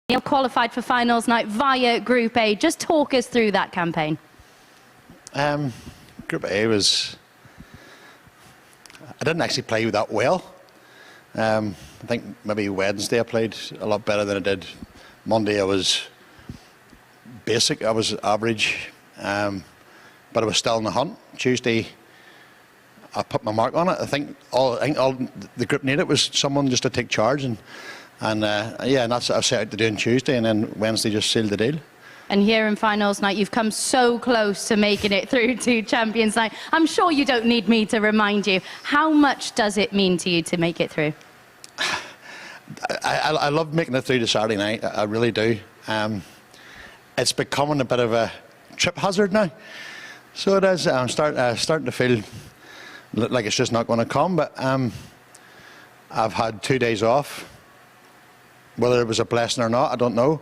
You qualified for finals night via Group A. Just talk us through that campaign. Group A was... I didn't actually play that well. I think maybe Wednesday I played a lot better than I did. Monday I was basic, I was average, but I was still in the hunt. Tuesday I put my mark on it. I think all the group needed was someone just to take charge, and that's what I set out to do on Tuesday, and then Wednesday just sealed the deal. And here in finals night, you've come so close to making it through to Champions Night. I'm sure you don't need me to remind you. How much does it mean to you to make it through? I love making it through to Saturday night. I really do. It's becoming a bit of a trip hazard now. So it is. I'm starting to feel like it's just not going to come. But I've had 2 days off. Whether it was a blessing or not, I don't know.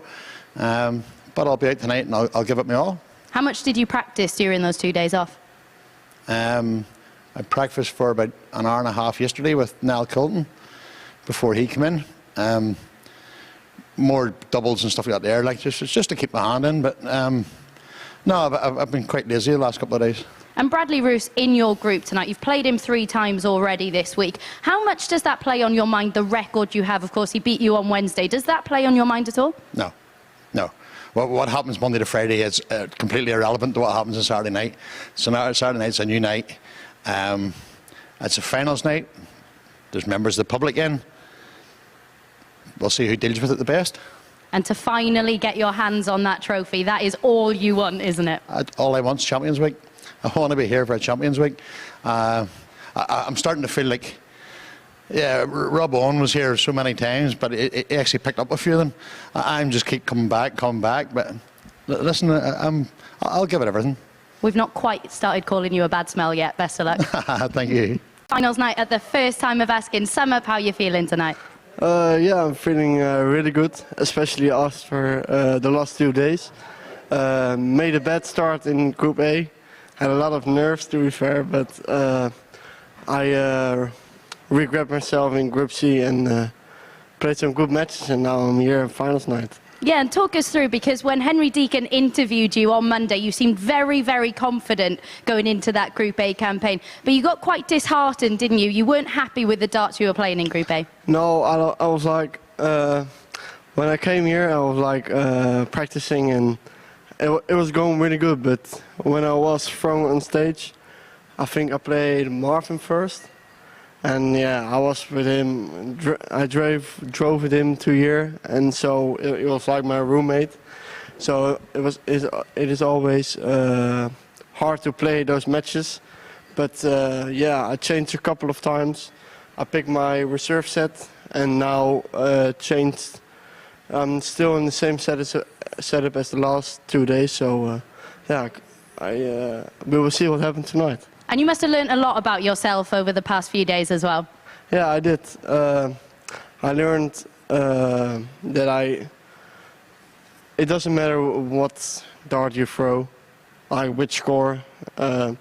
But I'll be out tonight and I'll give it my all. How much did you practice during those 2 days off? I practiced for about an hour and a half yesterday with Niall Colton before he came in. More doubles and stuff like that there, like just to keep my hand in. But no, I've been quite lazy the last couple of days. And Bradley Roos in your group tonight. You've played him 3 times already this week. How much does that play on your mind, the record you have? Of course, he beat you on Wednesday. Does that play on your mind at all? No, no. What happens Monday to Friday is completely irrelevant to what happens on Saturday night. So now Saturday night's a new night. It's a finals night. There's members of the public in. We'll see who deals with it the best. And to finally get your hands on that trophy, that is all you want, isn't it? All I want is Champions Week. I want to be here for a Champions Week. I'm starting to feel like, yeah, Rob Owen was here so many times, but he actually picked up a few of them. I'm just keep coming back. But listen, I'll give it everything. We've not quite started calling you a bad smell yet. Best of luck. Thank you. Finals night at the first time of asking. Sum up how you're feeling tonight. Yeah, I'm feeling really good, especially after the last 2 days. Made a bad start in Group A. Had a lot of nerves, to be fair, but I regret myself in Group C and played some good matches, and now I'm here in finals night. Yeah, and talk us through, because when Henry Deacon interviewed you on Monday, you seemed very, very confident going into that Group A campaign. But you got quite disheartened, didn't you? You weren't happy with the darts you were playing in Group A. No, I was like, when I came here, I was like practicing, and it was going really good. But when I was thrown on stage, I think I played Marvin first. And yeah, I was with him. I drove with him 2 years, and so it was like my roommate. So it is always hard to play those matches. But yeah, I changed a couple of times. I picked my reserve set, and now changed. I'm still in the same setup as the last 2 days. So yeah, we will see what happens tonight. And you must have learned a lot about yourself over the past few days as well. Yeah, I did. I learned that it doesn't matter what dart you throw, like which score. The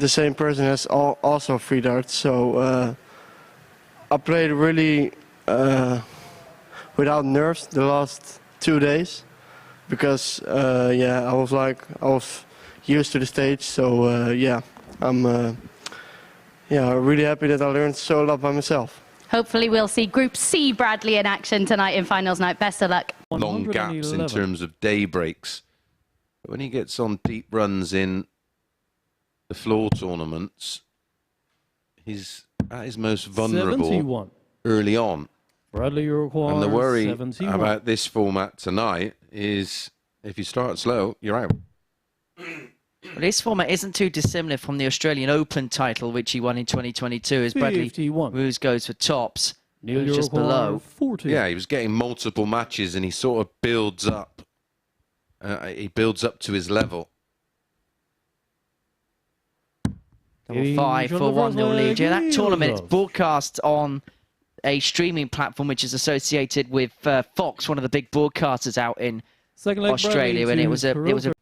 same person has also 3 darts. So I played really without nerves the last 2 days, because yeah, I was used to the stage, so yeah, I'm really happy that I learned so a lot by myself. Hopefully we'll see Group C Bradley in action tonight in finals night. Best of luck. Long gaps in terms of day breaks. But when he gets on deep runs in the floor tournaments, he's at his most vulnerable 71. early on. Bradley requires and the worry 71. about this format tonight is if you start slow, you're out. Well, this format isn't too dissimilar from the Australian Open title, which he won in 2022, as Bradley Roos goes for tops. He was just below. 40. Yeah, he was getting multiple matches, and he sort of builds up. He builds up to his level. Double 5 for 1-0 lead. Yeah, that tournament is broadcast on a streaming platform which is associated with Fox, one of the big broadcasters out in Australia, and it was a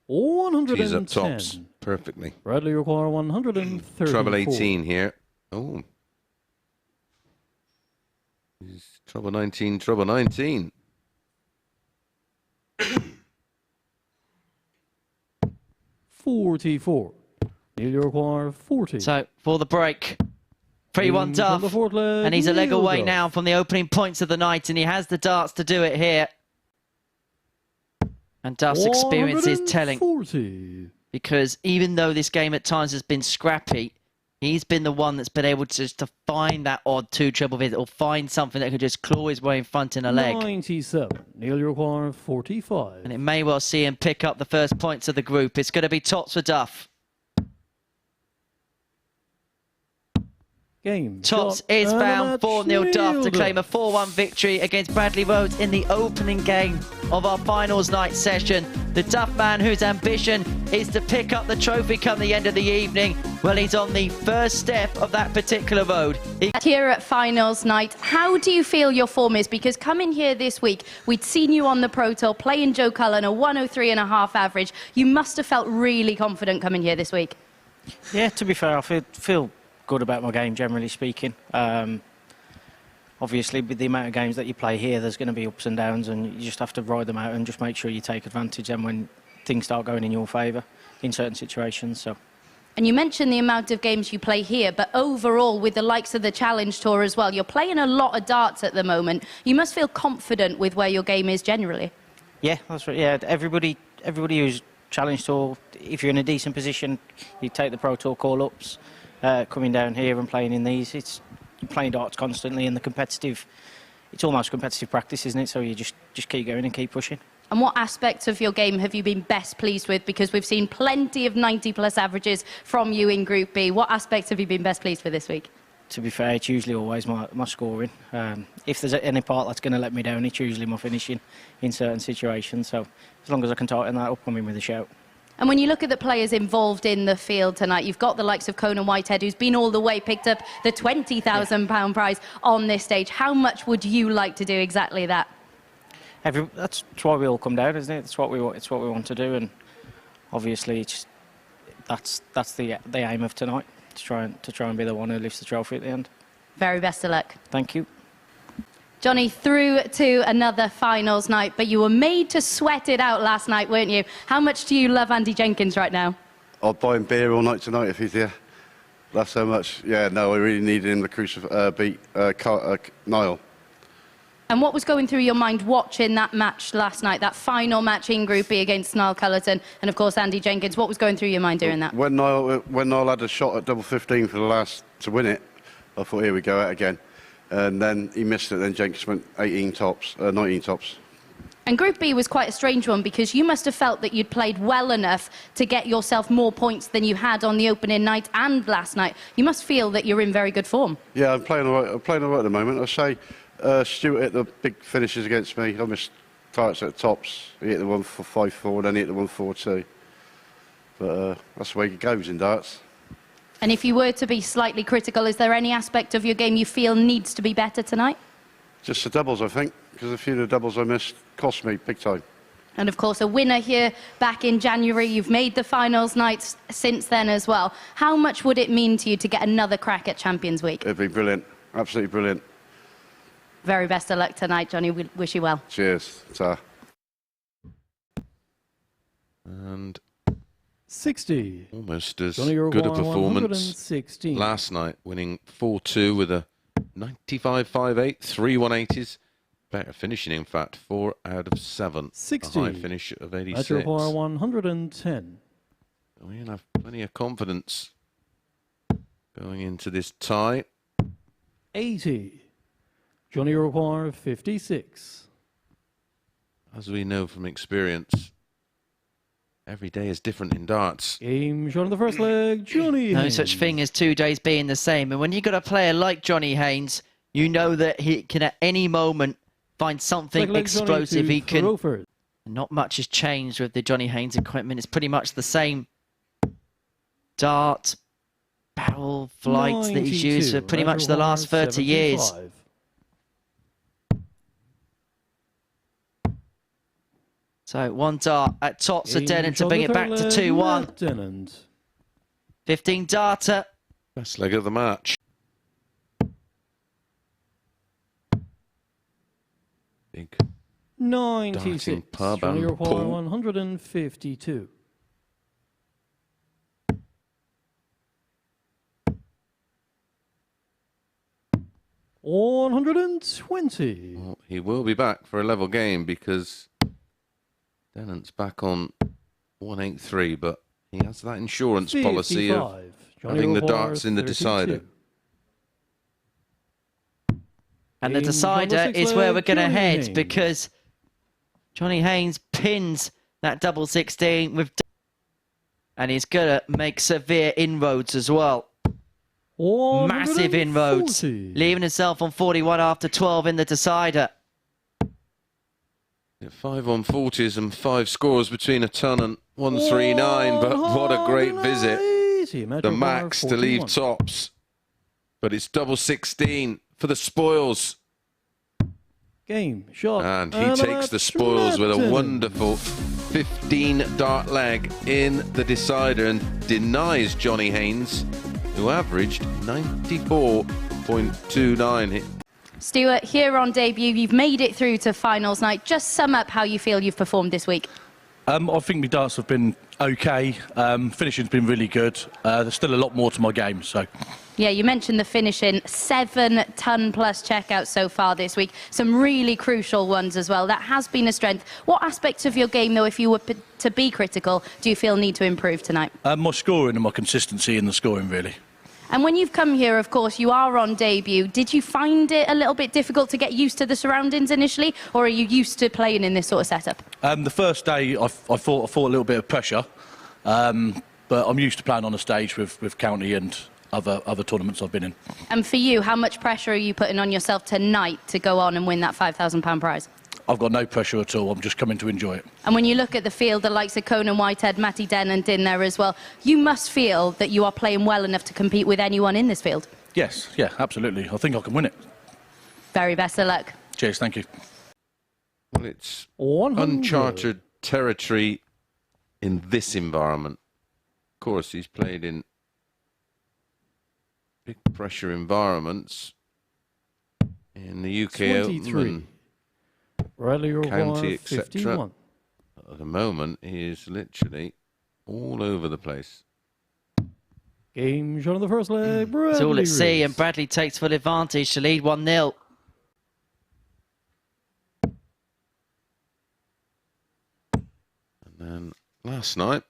She's up tops perfectly. Bradley require 134. Treble 18 here Oh. He's trouble 19, trouble 19. 44. Neil require 40. So for the break, 3-1 Duff, and he's a leg away now from the opening points of the night, and he has the darts to do it here. And Duff's experience is telling, because even though this game at times has been scrappy, he's been the one that's been able to just to find that odd two-treble visit or find something that could just claw his way in front in a leg. 97. Neil require 45. And it may well see him pick up the first points of the group. It's going to be tops for Duff. Game. Tops is found for Neil Duff to claim a 4-1 victory against Bradley Rhodes in the opening game of our finals night session. The Duff man whose ambition is to pick up the trophy come the end of the evening. Well, he's on the first step of that particular road. Here at finals night, how do you feel your form is? Because coming here this week, we'd seen you on the Pro Tour playing Joe Cullen, a 103.5 average. You must have felt really confident coming here this week. Yeah, to be fair, I feel good about my game, generally speaking. Obviously, with the amount of games that you play here, there's going to be ups and downs, and you just have to ride them out and just make sure you take advantage of them when things start going in your favour in certain situations. So. And you mentioned the amount of games you play here, but overall, with the likes of the Challenge Tour as well, you're playing a lot of darts at the moment. You must feel confident with where your game is generally. Yeah, that's right. Yeah, everybody who's Challenge Tour, if you're in a decent position, you take the Pro Tour call-ups. Coming down here and playing in these, you're playing darts constantly, and it's almost competitive practice, isn't it? So you just keep going and keep pushing. And what aspects of your game have you been best pleased with? Because we've seen plenty of 90-plus averages from you in Group B. What aspects have you been best pleased with this week? To be fair, it's usually always my scoring. If there's any part that's going to let me down, it's usually my finishing in certain situations. So as long as I can tighten that up, I'm in with a shout. And when you look at the players involved in the field tonight, you've got the likes of Conan Whitehead, who's been all the way, picked up the £20,000 prize on this stage. How much would you like to do exactly that? That's why we all come down, isn't it? It's what we want to do, and obviously that's the aim of tonight, to try and be the one who lifts the trophy at the end. Very best of luck. Thank you. Johnny, through to another finals night, but you were made to sweat it out last night, weren't you? How much do you love Andy Jenkins right now? I'd buy him beer all night tonight if he's here. That's how much. Yeah, no, I really needed him to beat Niall. And what was going through your mind watching that match last night, that final match in Group B against Niall Cullerton and, of course, Andy Jenkins? What was going through your mind during that? When Niall had a shot at double 15 for the last to win it, I thought, here we go out again. And then he missed it, then Jenkins went 19 tops. And Group B was quite a strange one because you must have felt that you'd played well enough to get yourself more points than you had on the opening night and last night. You must feel that you're in very good form. Yeah, I'm playing all right. I'm playing all right at the moment. I say Stuart hit the big finishes against me. I missed targets at the tops. He hit the 1-4-5-4, then he hit the 1-4-2. But that's the way it goes in darts. And if you were to be slightly critical, is there any aspect of your game you feel needs to be better tonight? Just the doubles, I think, because a few of the doubles I missed cost me big time. And of course, a winner here back in January. You've made the finals nights since then as well. How much would it mean to you to get another crack at Champions Week? It'd be brilliant, absolutely brilliant. Very best of luck tonight, Johnny. We wish you well. Cheers. Ta. And 60. Almost as good a performance last night, winning 4-2 with a 95.58, 3 180s. Better finishing, in fact, 4 out of 7. 60. A high finish of 86. That's your par 110. We'll have plenty of confidence going into this tie. 80. Johnny require 56. As we know from experience, every day is different in darts. Game shot on the first leg, Johnny No Haynes. such thing as 2 days being the same. And when you've got a player like Johnny Haynes, you know that he can at any moment find something explosive. He can. Not much has changed with the Johnny Haynes equipment. It's pretty much the same dart, barrel, flights that he's used for pretty much the last 30 years. So 1 dart at tops of Denon to bring it back to 2-1. 15 darter. Best leg of the match. Big 96. pub Johnny and require pool. 152. $120. Well, he will be back for a level game because Dennant's back on 183, but he has that insurance policy of 55. Johnny having the require darts in the 32. decider. And the Games decider on the is where we're sixth going to leg, head Johnny because Johnny Haynes pins that double 16 with, and he's going to make severe inroads as well. Massive inroads, 140. leaving himself on 41 after 12 in the decider. 5 on 40s and 5 scores between a ton and 139, but what a great visit. The max to leave tops, but it's double 16 for the spoils. Game, shot. And he takes the spoils with a wonderful 15 dart leg in the decider and denies Johnny Haynes, who averaged 94.29. Stuart, here on debut, you've made it through to finals night. Just sum up how you feel you've performed this week. I think my darts have been okay. Finishing's been really good. There's still a lot more to my game, so. Yeah, you mentioned the finishing. 7-ton plus checkouts so far this week. Some really crucial ones as well. That has been a strength. What aspects of your game, though, if you were to be critical, do you feel need to improve tonight? My scoring and my consistency in the scoring, really. And when you've come here, of course, you are on debut. Did you find it a little bit difficult to get used to the surroundings initially, or are you used to playing in this sort of setup? The first day, I thought a little bit of pressure, but I'm used to playing on a stage with county and other tournaments I've been in. And for you, how much pressure are you putting on yourself tonight to go on and win that £5,000 prize? I've got no pressure at all. I'm just coming to enjoy it. And when you look at the field, the likes of Conan Whitehead, Matty Dennant in there as well, you must feel that you are playing well enough to compete with anyone in this field. Yes, yeah, absolutely. I think I can win it. Very best of luck. Cheers, thank you. Well, it's 100. uncharted territory in this environment. Of course, he's played in big pressure environments in the UK 23. Open, Bradley county, require etc. 51. At the moment, he is literally all over the place. Game shot on the first leg. Bradley It's all at sea, Rees. and Bradley takes full advantage to lead 1-0. And then last night,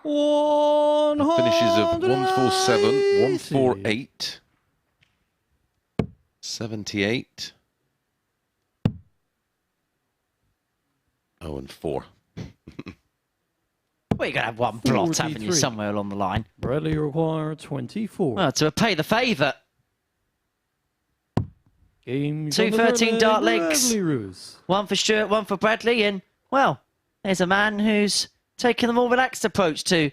100. finishes of 147, 148, 78, 0 and 4. Well, you're going to have one blot, haven't you, 43. somewhere along the line? Bradley require 24. Well, to repay the favour. Game Two on the third 13 leg, dart legs. Bradley Rees. One for Stuart, one for Bradley, and, well, there's a man who's taken the more relaxed approach to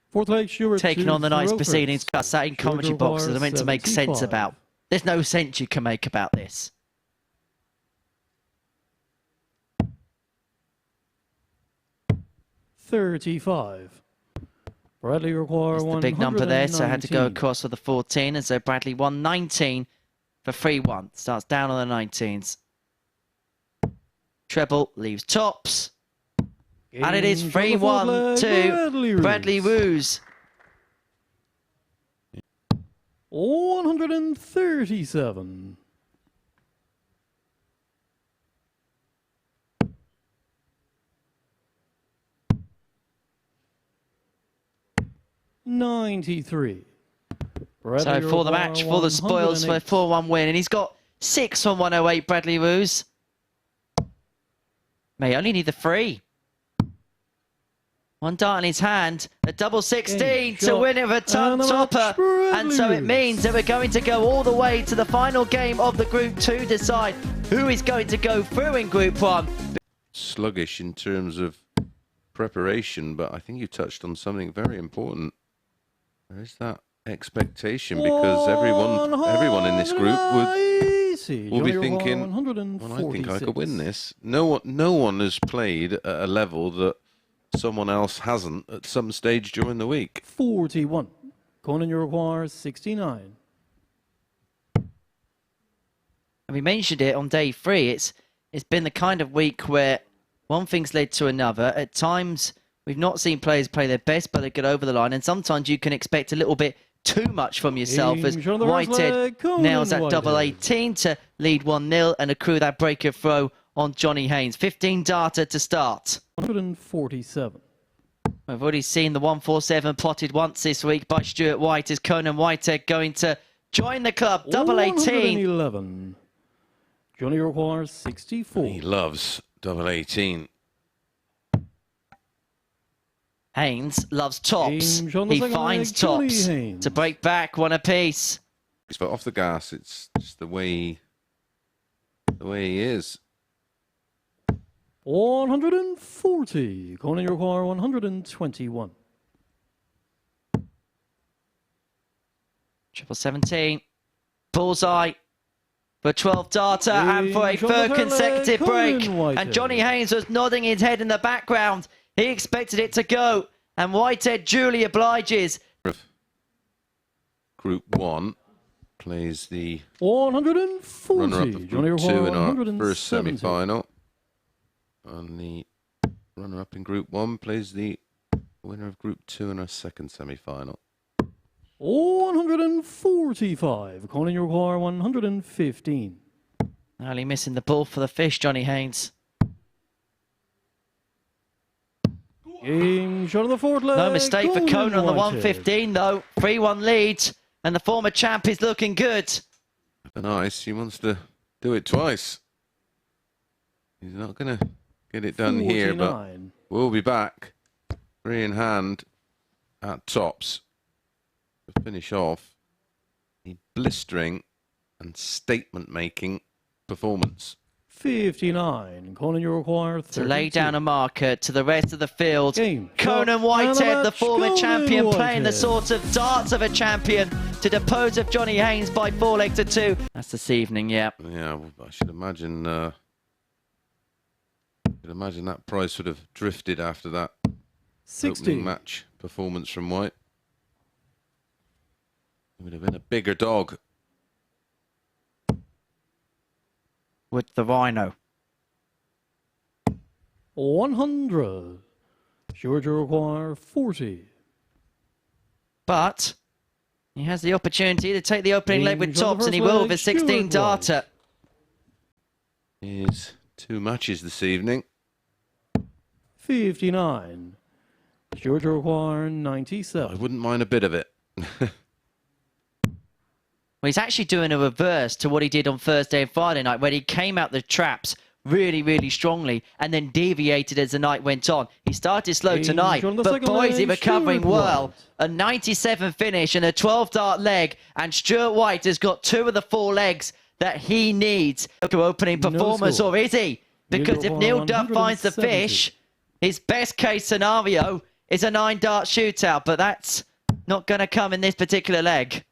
Fourth leg, Stuart. taking to on the night's Roper. proceedings. Cuts that in commentary Stuart boxes. I require meant to make sense 75. about. There's no sense you can make about this. $35. Bradley require It's the big number there, so I had to go 119. across for the 14, and so Bradley won 19 for 3-1. Starts down on the 19s. Treble leaves tops. And it is Game shot on the 3-1 fourth leg, to Bradley Roos. 137. $93. So for the match, for the spoils, for a 4-1 win. And he's got 6 on 108, Bradley Roos. May only need the 3. One dart in his hand, a double 16 to shot, win it with a ton and a topper. match, Bradley And so it Roos. means that we're going to go all the way to the final game of the Group 2, decide who is going to go through in Group 1. Sluggish in terms of preparation, but I think you touched on something very important. There is that expectation because everyone in this group will be thinking, well, I think I could win this. No one has played at a level that someone else hasn't at some stage during the week. 41. Conan, you require 69. And we mentioned it on day 3. It's been the kind of week where one thing's led to another. At times, we've not seen players play their best, but they get over the line. And sometimes you can expect a little bit too much from yourself as Whitehead nails that double 18 to lead 1-0 and accrue that breaker throw on Johnny Haynes. 15 data to start. 147. We've already seen the 147 plotted once this week by Stuart White. Is Conan Whitehead going to join the club? Double 18. 111. Johnny requires 64. He loves double 18. Haynes loves tops. James on the He second finds leg, Johnny tops Haynes. to break back, one apiece. But off the gas, it's just the way he is. 140. Conan require 121. Triple 17. Bullseye for 12 data and for a James on the third third consecutive leg, break. Conan Whitehead. And Johnny Haynes was nodding his head in the background. He expected it to go. And Whitehead duly obliges. Group 1 plays the 140. runner-up of Johnny Group 2 require in our 170. first semi-final. And the runner-up in Group 1 plays the winner of Group 2 in our second semi-final. 145. Conan require 115. Only missing the ball for the fish, Johnny Haynes. Game shot on the fourth leg. No mistake for Conan on the Whitehead. 115 though. 3-1 lead. And the former champ is looking good. Nice. He wants to do it twice. He's not going to get it done here, but 49. we'll be back. 3 in hand at tops to finish off a blistering and statement-making performance. 59. Conan, you require 32. To lay down a marker to the rest of the field. Game. Conan Shot Whitehead, and a the match. former Conan champion, playing the Whitehead. sort of darts of a champion to dispose of Johnny Haynes by 4-2. That's this evening, yeah. Yeah, well, I should imagine that prize sort of drifted after that 60. opening match performance from White. It would have been a bigger dog. With the Rhino. 100. Georgia require 40. But he has the opportunity to take the opening leg with James on the tops, and he first will leg, with 16 Stuart data. Here's 2 matches this evening. 59. Georgia require 97. I wouldn't mind a bit of it. Well, he's actually doing a reverse to what he did on Thursday and Friday night, where he came out the traps really, really strongly and then deviated as the night went on. He started slow James tonight, on the but second boy, is he leg, recovering Stuart well. White. A 97 finish and a 12-dart leg, and Stuart White has got 2 of the 4 legs that he needs to opening No performance, score. or is he? Because if Neil Duff finds the 170. fish, his best case scenario is a 9-dart shootout, but that's not going to come in this particular leg.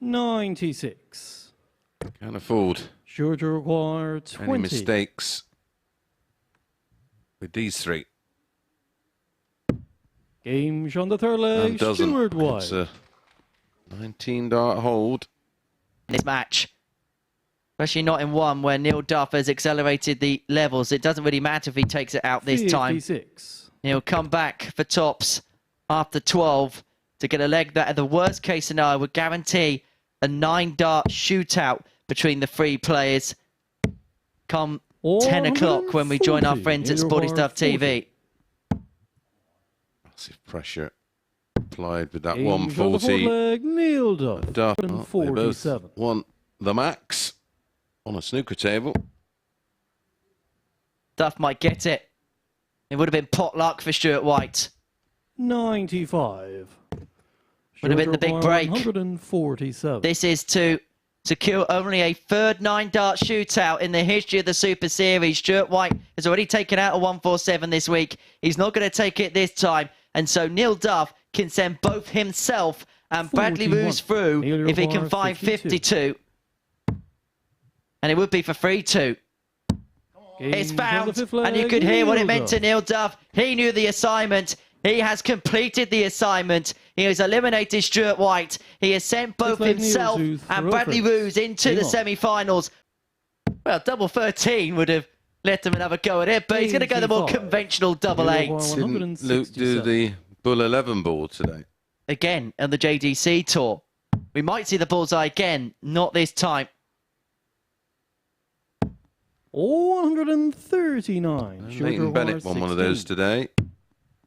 96. Can't afford Georgia require 20. any mistakes with these 3. Game on the third leg. And doesn't. Stuart White. It's a 19-dart hold. This match. Especially not in one where Neil Duff has accelerated the levels. It doesn't really matter if he takes it out this time. 56. He'll come back for tops after 12 to get a leg that, at the worst case scenario, would guarantee a 9-dart shootout between the 3 players come 10 o'clock when we join our friends at Sporty Stuff TV. Massive pressure applied with that Game on the fourth 140. leg. Neil Duff. Duff, they both 147. want the max on a snooker table. Duff might get it. It would have been pot luck for Stuart White. 95. Would have been the big Georgia break. 147. This is to secure only a third 9-dart shootout in the history of the Super Series. Stuart White has already taken out a 147 this week. He's not going to take it this time. And so Neil Duff can send both himself and Bradley 41. Roos through Neil if he can requires find 52. 52. And it would be for 3-2. It's Game on the found, fifth and you leg, could hear what it Neil meant to Duff. Neil Duff. He knew the assignment. He has completed the assignment. He has eliminated Stuart White. He has sent both like himself Neil to and throw Bradley for it. Roos into Game the on. semi-finals. Well, double 13 would have let him another go at it, but he's going to go the more 85. conventional double Neil 8. O'Connor. Didn't Luke do 167. the Bull 11 ball today? Again on the JDC tour. We might see the bullseye again, not this time. 139. Leighton Bennett won one of those today.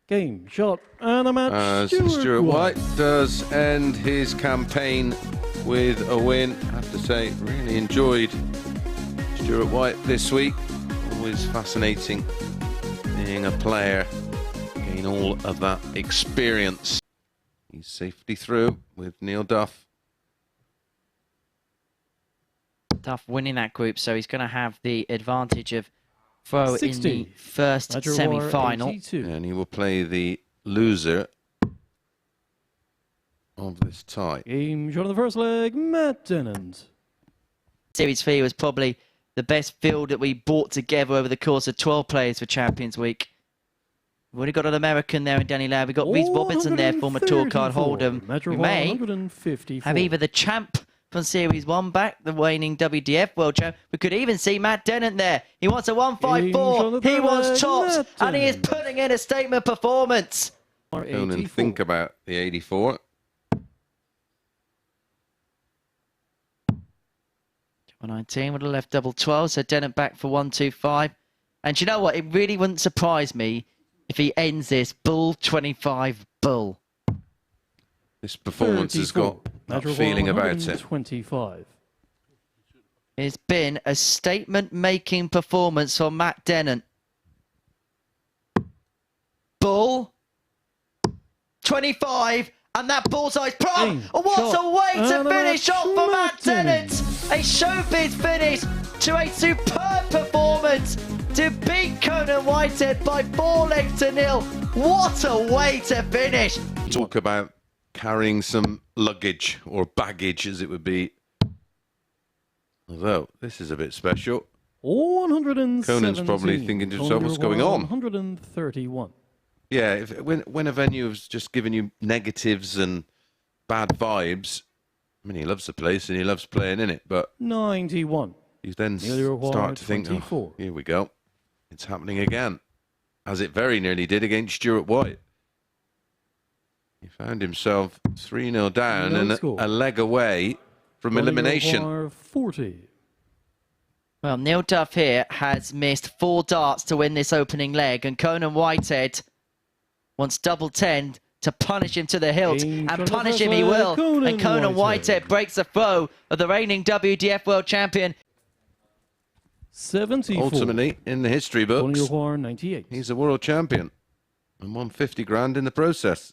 Game, shot, and a match. As Stuart White does end his campaign with a win. I have to say, really enjoyed Stuart White this week. Always fascinating being a player, gain all of that experience. He's safely through with Neil Duff. Duff winning that group, so he's going to have the advantage of throw in 60. the first Match award semi-final. 82. And he will play the loser of this tie. Game, shot in the first leg, Matt Dennant. Series 3 was probably the best field that we brought together over the course of 12 players for Champions Week. We've already got an American there in Danny Ladd. We've got Reece Robertson there, former tour card holder. Match We award may 154. have either the champ from Series 1 back, the reigning WDF World Champ. We could even see Matt Dennant there. He wants a 154. He wants tops, and he is putting in a statement performance. Conan, think about the 84. 19 would have left double 12, so Dennant back for 125. And do you know what? It really wouldn't surprise me if he ends this bull 25 bull. This performance has got that feeling about it. 25. It's been a statement-making performance from Matt Dennant. Bull 25, and that bullseye's prime. Oh, what a way to finish off for Matt Dennant! A showbiz finish to a superb performance to beat Conan Whitehead by 4 legs to 0. What a way to finish! Talk about carrying some luggage, or baggage as it would be. Although, this is a bit special. 117. Conan's probably thinking to himself, what's going on? 131. Yeah, when a venue has just given you negatives and bad vibes, I mean, he loves the place and he loves playing in it, but 91. you then Nearly required start to think, 24. oh, here we go. It's happening again, as it very nearly did against Stuart White. He found himself 3-0 down No and score. a leg away from Nearly elimination. required 40. Well, Neil Duff here has missed 4 darts to win this opening leg, and Conan Whitehead wants double 10 to punish him to the hilt, Game and shot punish of the him he first will. leg, And Conan Whitehead breaks the throw of the reigning WDF World Champion. 74. Ultimately, in the history Only books, required 98. he's a world champion and won 50 grand in the process.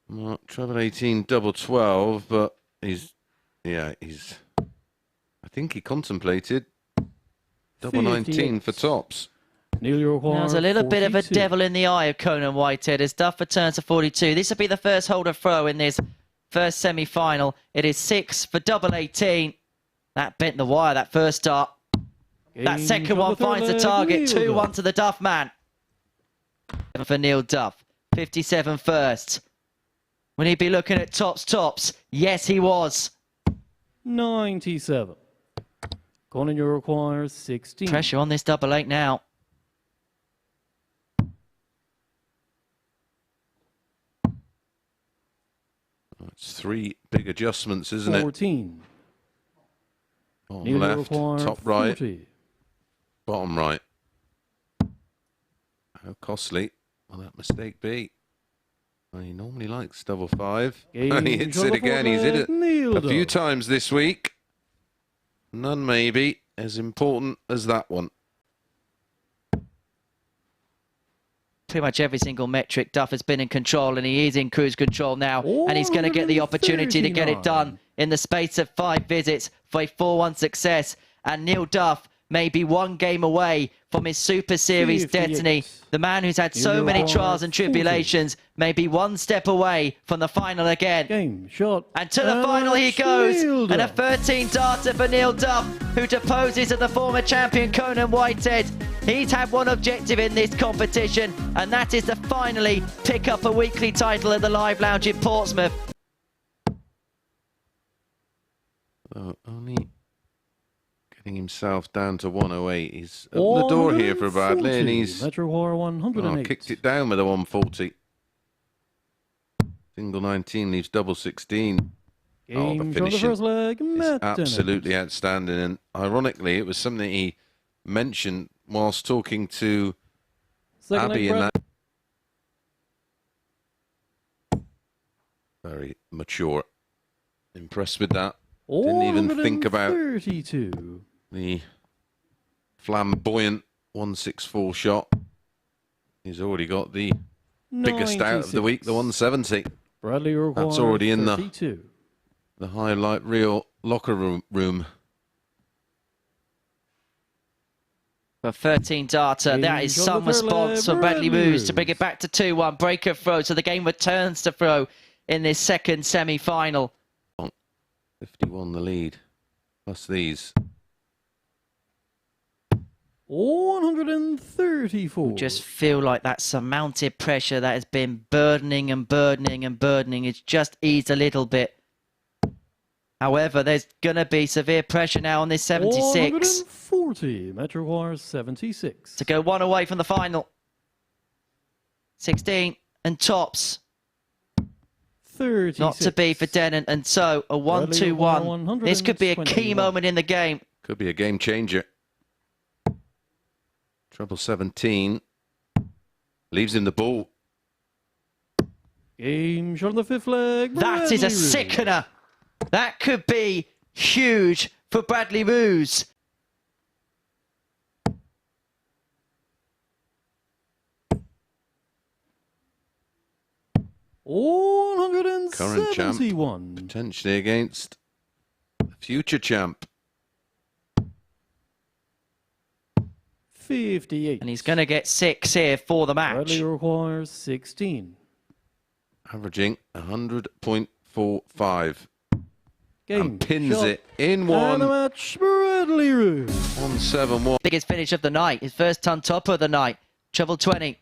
Well, treble 18, double 12, but I think he contemplated double 19 for 58. tops. Nearly required There's a little bit of a 42. devil in the eye of Conan Whitehead as Duff returns to 42. This will be the first holder throw in this first semi-final. It is 6 for double 18. That bent the wire, that first dart. That Game second shot one of the finds the third target. leg, Neil 2-1 Duff. to the Duff man. For Neil Duff. 57 first. Will he be looking at tops? Yes, he was. 97. Conan, you require 16. Pressure on this double 8 now. It's 3 big adjustments, isn't it? 14. Bottom Nearly left, required top right, 40. bottom right. How costly will that mistake be? Well, he normally likes double 5. Game And he hits shot it of again. He's hit it Neil a few Duff. times this week. None maybe as important as that one. Pretty much every single metric, Duff has been in control, and he is in cruise control now. And he's going to get the opportunity to get it done in the space of 5 visits for a 4-1 success. And Neil Duff may be 1 game away from his Super Series 58. destiny. The man who's had so Neil many Duff, trials and 40. tribulations may be 1 step away from the final again. Game shot. And to the final he goes. Neil And a Duff. 13 darter for Neil Duff, who deposes of the former champion Conan Whitehead. He's had one objective in this competition, and that is to finally pick up a weekly title at the Live Lounge in Portsmouth. Only getting himself down to 108. He's opened the door here for Bradley, and he's Metro War 108. kicked it down with a 140. Single 19 leaves double 16. Game the from the finishing first leg, is Matt absolutely outstanding, and ironically, it was something he mentioned whilst talking to Second Abby leg, in Brad. that. Very mature. Impressed with that. Didn't even think about 32. the flamboyant 164 shot. He's already got the biggest out of the week, the 170. Bradley required That's already in 32. the highlight reel locker room. For 13 darter, that is some response from Bradley Moose to bring it back to 2-1. Breaker throw, so the game returns to throw in this second semi-final. 51 the lead, plus these. 134. Just feel like that surmounted pressure that has been burdening and burdening and burdening. It's just eased a little bit. However, there's going to be severe pressure now on this 76. 140. Metro War 76. To go one away from the final. 16 and tops. 36. Not to be for Denon, and so a 1-2-1. This could be a key moment in the game. Could be a game changer. Treble 17. Leaves him the ball. Game shot on the fifth leg. That is a sickener. That could be huge for Bradley Moose. Current champ, 171. potentially against the future champ. 58. And he's going to get 6 here for the match. Bradley requires 16. Averaging 100.45. Game And pins shot. it in And one. the match, Bradley Roos. 171. Biggest finish of the night. His first ton topper of the night. Treble 20.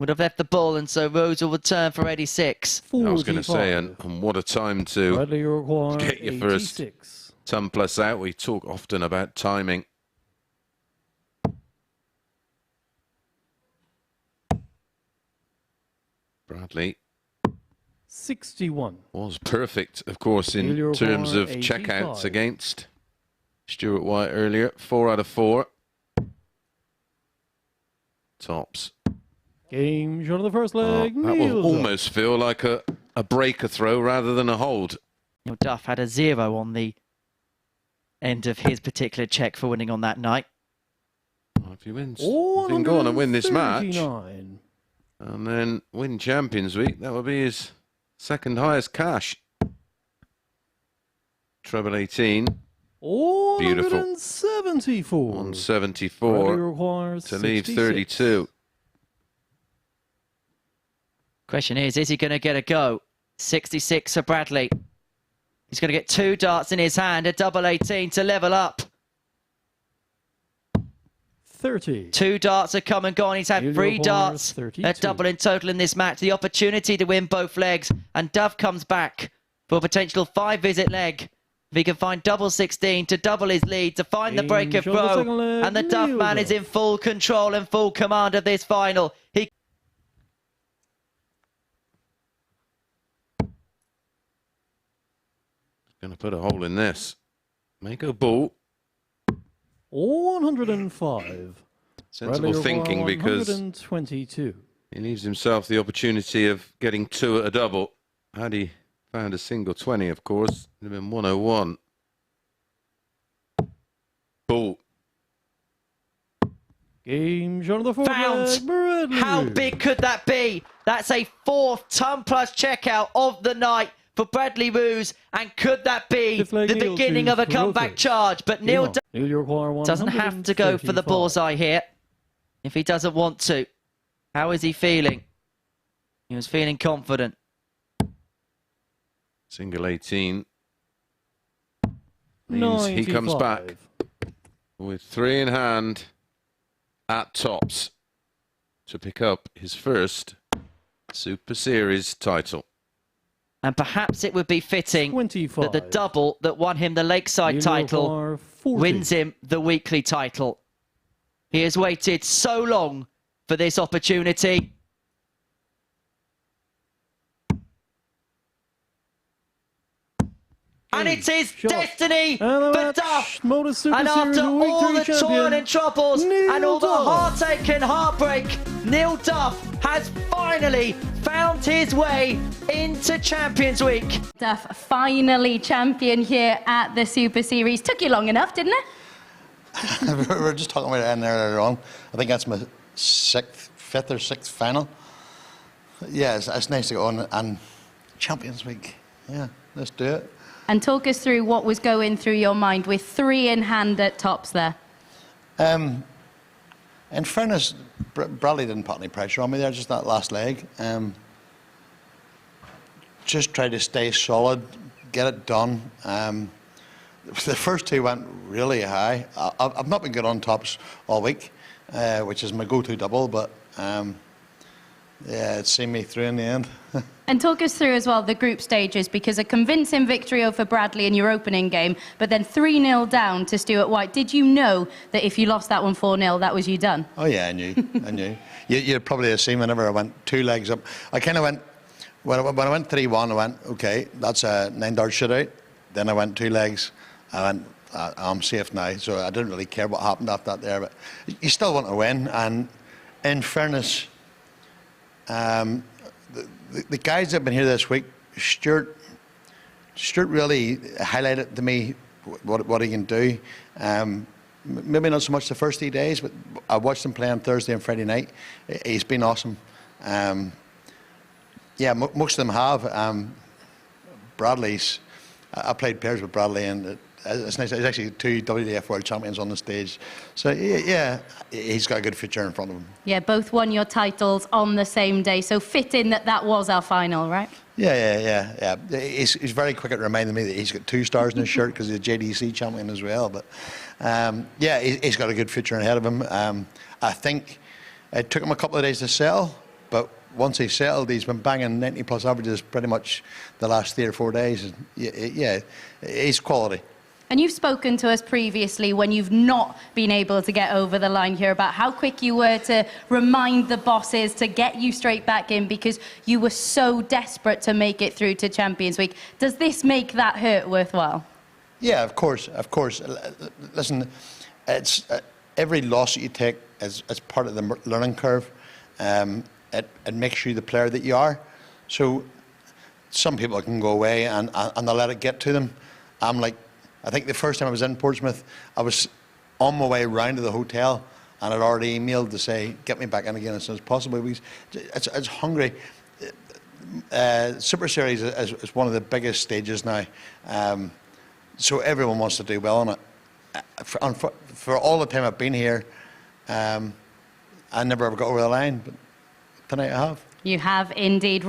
Would have left the ball, and so Rose will return for 86. I was going to say, and what a time to Bradley requires get your first 86. ton plus out. We talk often about timing. Bradley 61. was perfect, of course, in Emilio terms of O'Connor, checkouts 85. against Stuart White earlier. 4 out of 4. Tops. Game shot of the first Oh, leg. that Neil will Duff. almost feel like a breaker throw rather than a hold. Neil Duff had a 0 on the end of his particular check for winning on that night. Well, if he wins, if he can go on and win this match 139. and then win Champions Week, that would be his second highest cash. Treble 18. Beautiful. 174. 174 Bradley requires to leave 66. 32. Question is he going to get a go? 66 for Bradley. He's going to get 2 darts in his hand, a double 18 to level up. 30. 2 darts have come and gone. He's had Emilio 3 O'Connor, darts, 32. a double in total in this match. The opportunity to win both legs, and Duff comes back for a potential 5-visit leg. If he can find double 16 to double his lead, to find the Game breaker shot of the second throw, leg, and the Duff Neil man is Duff. in full control and full command of this final. He Going to put a hole in this. Make a ball. 105. Sensible Bradley thinking, requires because 122. he leaves himself the opportunity of getting 2 at a double. Had he found a single 20, of course, it would have been 101. Ball. Game shot of the fourth Found. leg. Bradley How Roos. big could that be? That's a 4th ton plus checkout of the night for Bradley Roos, and could that be Fifth leg, the Neil beginning to of a comeback rotate. charge? But Neil Neil require doesn't have to go for the 135. bullseye here if he doesn't want to. How is he feeling? He was feeling confident. Single 18. Means he comes back 95. with 3 in hand. at tops to pick up his first Super Series title. And perhaps it would be fitting 25. that the double that won him the Lakeside title wins him the weekly title. He has waited so long for this opportunity. And it's his destiny for Duff. And after all the toil and troubles and all the heartache and heartbreak, Neil Duff has finally found his way into Champions Week. Duff, finally champion here at the Super Series. Took you long enough, didn't it? We were just talking about it earlier on. I think that's my fifth or sixth final. Yeah, it's nice to go on and Champions Week. Yeah, let's do it. And talk us through what was going through your mind with 3 in hand at tops there. In fairness, Bradley didn't put any pressure on me there, just that last leg. Just tried to stay solid, get it done. The first 2 went really high. I've not been good on tops all week, which is my go-to double, but yeah, it's seen me through in the end. And talk us through as well the group stages, because a convincing victory over Bradley in your opening game, but then 3-0 down to Stuart White. Did you know that if you lost that one 4-0, that was you done? Oh yeah, I knew. I knew. You'd probably have seen whenever I went 2 legs up. I kind of went, when I went 3-1, I went, okay, that's a 9-dart shootout. Then I went 2 legs. I went, I'm safe now. So I didn't really care what happened after that there. But you still want to win. And in fairness, the guys that have been here this week, Stuart really highlighted to me what he can do. Maybe not so much the first 3 days, but I watched him play on Thursday and Friday night. He's been awesome. Yeah, most of them have. Bradley's, I played pairs with Bradley, and it's nice. There's actually 2 WDF World Champions on the stage. So, yeah, he's got a good future in front of him. Yeah, both won your titles on the same day, so fitting that was our final, right? Yeah. He's very quick at reminding me that he's got 2 stars in his shirt because he's a JDC champion as well. But, yeah, he's got a good future ahead of him. I think it took him a couple of days to settle, but once he settled, he's been banging 90-plus averages pretty much the last 3 or 4 days. Yeah, he's quality. And you've spoken to us previously when you've not been able to get over the line here about how quick you were to remind the bosses to get you straight back in because you were so desperate to make it through to Champions Week. Does this make that hurt worthwhile? Yeah, of course. Listen, it's every loss that you take is part of the learning curve. It makes you the player that you are. So some people can go away and they'll let it get to them. I'm like, I think the first time I was in Portsmouth, I was on my way round to the hotel and I'd already emailed to say, get me back in again as soon as possible. It's hungry. Super Series is one of the biggest stages now. So everyone wants to do well on it. For all the time I've been here, I never ever got over the line, but tonight I have. You have indeed.